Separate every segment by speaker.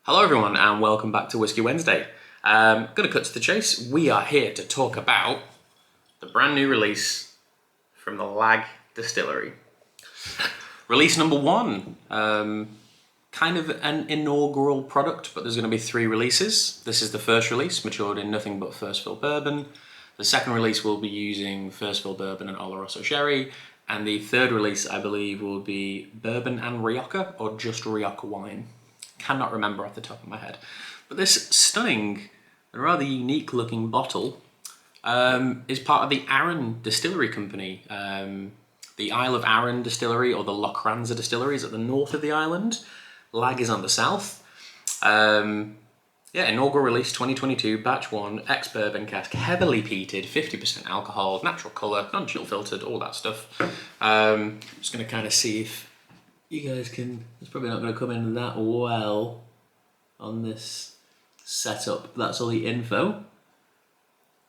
Speaker 1: Hello everyone and welcome back to Whisky Wednesday. Gonna cut to the chase. We are here to talk about the brand new release from the Lagg Distillery. Release number one. Kind of an inaugural product, but there's going to be 3 releases. This is the first release, matured in nothing but first fill bourbon. The second release will be using first fill bourbon and Oloroso sherry. And the third release, I believe, will be bourbon and Rioja, or just Rioja wine. Cannot remember off the top of my head. But this stunning and rather unique looking bottle is part of the Arran Distillery Company. The Isle of Arran Distillery, or the Lochranza Distillery, is at the north of the island. Lagg is on the south. Inaugural release 2022, batch 1, ex-bourbon cask, heavily peated, 50% alcohol, natural colour, non-chill filtered, all that stuff. Just going to kind of see if you guys can, it's probably not going to come in that well on this setup. That's all the info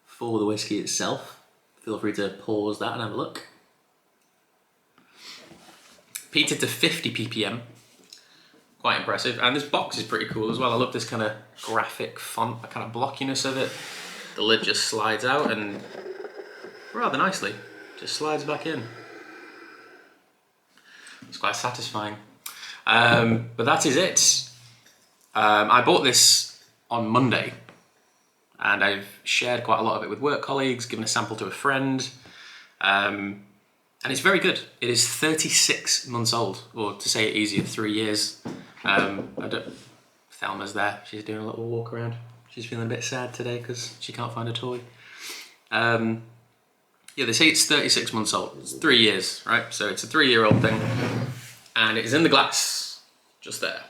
Speaker 1: for the whiskey itself. Feel free to pause that and have a look. Peated to 50 ppm. Quite impressive. And this box is pretty cool as well. I love this kind of graphic font, the kind of blockiness of it. The lid just slides out and rather nicely just slides back in. It's quite satisfying. But that is it. I bought this on Monday and I've shared quite a lot of it with work colleagues, given a sample to a friend. And it's very good. It is 36 months old, or to say it easier, 3 years. Thelma's there. She's doing a little walk around. She's feeling a bit sad today because she can't find a toy. They say it's 36 months old. It's 3 years, right? So it's a 3-year-old thing. And it is in the glass, just there.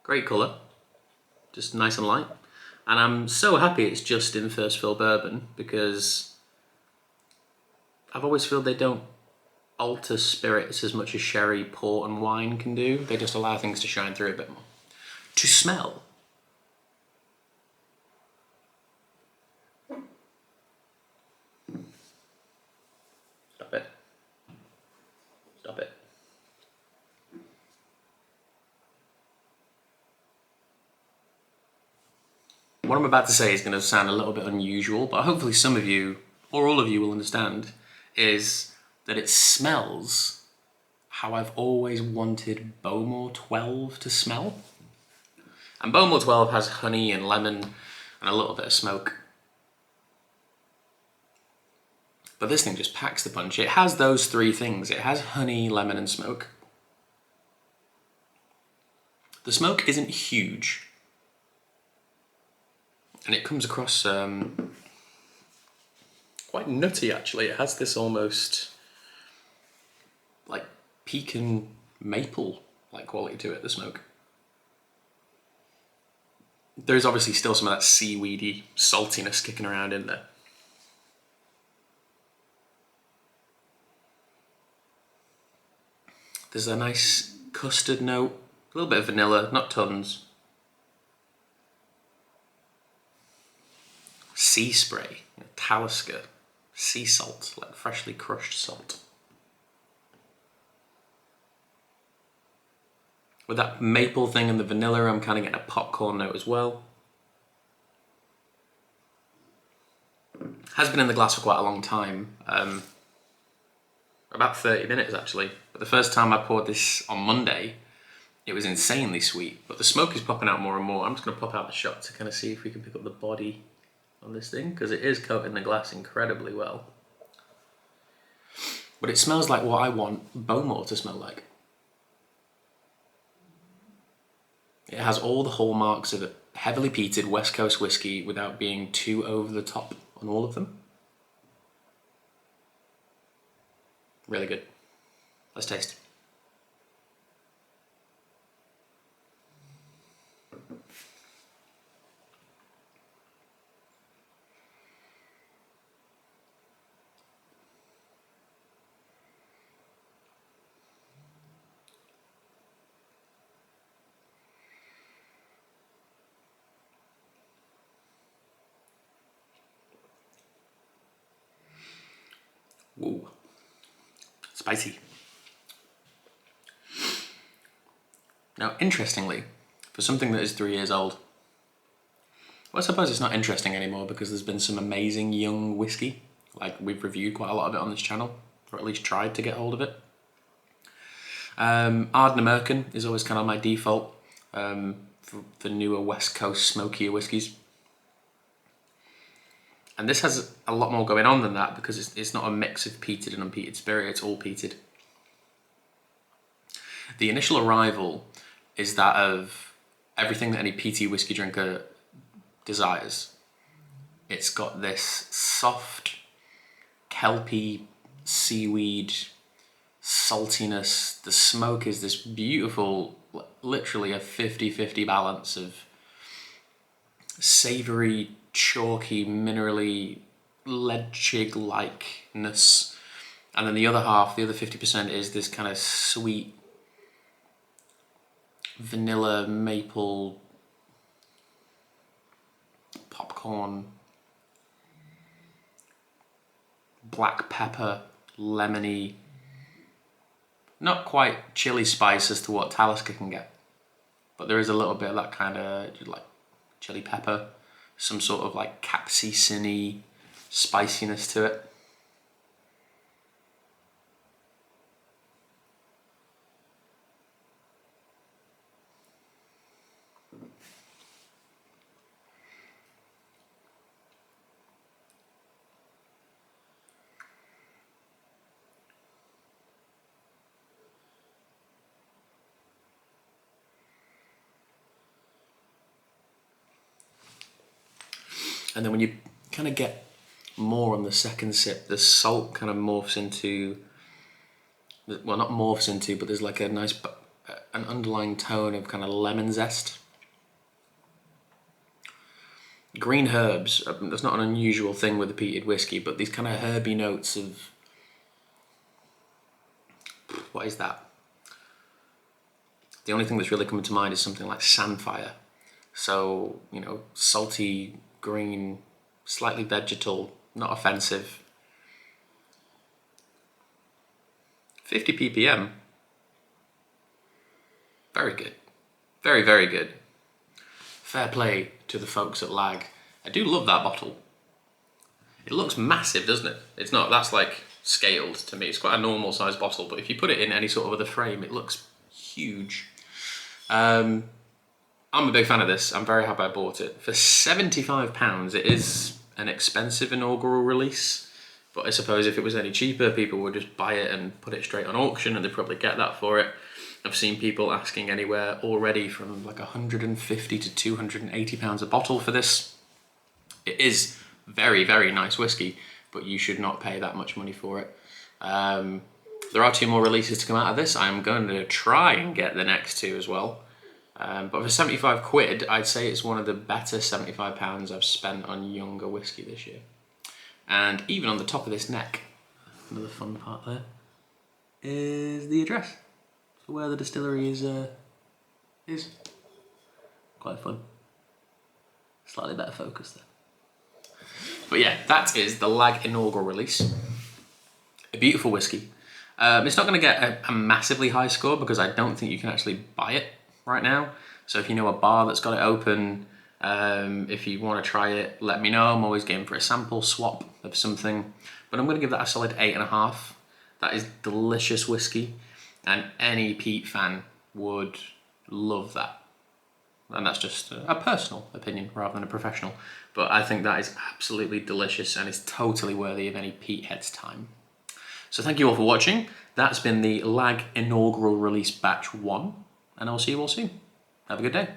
Speaker 1: Great colour. Just nice and light. And I'm so happy it's just in first fill bourbon, because I've always felt they don't alter spirits as much as sherry, port and wine can do. They just allow things to shine through a bit more. To smell. Stop it. Stop it. What I'm about to say is going to sound a little bit unusual, but hopefully some of you, or all of you, will understand, is that it smells how I've always wanted Bowmore 12 to smell. And Bowmore 12 has honey and lemon and a little bit of smoke. But this thing just packs the punch. It has those 3 things. It has honey, lemon and smoke. The smoke isn't huge. And it comes across quite nutty, actually. It has this almost like pecan maple like quality to it, the smoke. There's obviously still some of that seaweedy saltiness kicking around in there. There's a nice custard note, a little bit of vanilla, not tons. Sea spray, Talisker, sea salt, like freshly crushed salt. With that maple thing and the vanilla, I'm kind of getting a popcorn note as well. Has been in the glass for quite a long time, about 30 minutes actually. But the first time I poured this on Monday, it was insanely sweet. But the smoke is popping out more and more. I'm just going to pop out the shot to kind of see if we can pick up the body on this thing, because it is coating the glass incredibly well. But it smells like what I want Bowmore to smell like. It has all the hallmarks of a heavily peated West Coast whiskey without being too over the top on all of them. Really good. Let's taste. Ooh, spicy. Now, interestingly, for something that is 3 years old, well, I suppose it's not interesting anymore because there's been some amazing young whiskey. Like, we've reviewed quite a lot of it on this channel, or at least tried to get hold of it. Arden American is always kind of my default for the newer West Coast smokier whiskies. And this has a lot more going on than that because it's not a mix of peated and unpeated spirit, it's all peated. The initial arrival is that of everything that any peaty whiskey drinker desires. It's got this soft, kelpy, seaweed, saltiness. The smoke is this beautiful, literally a 50-50 balance of savoury, chalky, minerally, lead chig-likeness. And then the other half, the other 50% is this kind of sweet, vanilla, maple, popcorn, black pepper, lemony, not quite chili spice as to what Talisker can get, but there is a little bit of that kind of like chili pepper, some sort of like capsaicin-y spiciness to it. And then when you kind of get more on the second sip, the salt kind of morphs into, well, not morphs into, but there's like a nice, an underlying tone of kind of lemon zest. Green herbs, that's not an unusual thing with a peated whiskey, but these kind of herby notes of, what is that? The only thing that's really coming to mind is something like samphire. So, you know, salty, green, slightly vegetal, not offensive. 50 ppm. Very good. Very, very good. Fair play to the folks at Lagg. I do love that bottle. It looks massive, doesn't it? It's not, that's like scaled to me. It's quite a normal size bottle, but if you put it in any sort of other frame, it looks huge. I'm a big fan of this. I'm very happy I bought it. For £75, it is an expensive inaugural release, but I suppose if it was any cheaper, people would just buy it and put it straight on auction and they'd probably get that for it. I've seen people asking anywhere already from like 150 to 280 pounds a bottle for this. It is very, very nice whiskey, but you should not pay that much money for it. There are 2 more releases to come out of this. I'm going to try and get the next 2 as well. But for 75 quid, I'd say it's one of the better £75 I've spent on younger whiskey this year. And even on the top of this neck, another fun part there, is the address. So where the distillery is quite fun. Slightly better focus there. But yeah, that is the Lagg Inaugural release. A beautiful whiskey. It's not going to get a massively high score because I don't think you can actually buy it right now. So if you know a bar that's got it open, if you want to try it, let me know. I'm always game for a sample swap of something. But I'm going to give that a solid 8.5. That is delicious whiskey, and any peat fan would love that. And that's just a personal opinion rather than a professional. But I think that is absolutely delicious and is totally worthy of any peat head's time. So thank you all for watching. That's been the Lagg Inaugural Release Batch 1, and I'll see you all soon. Have a good day.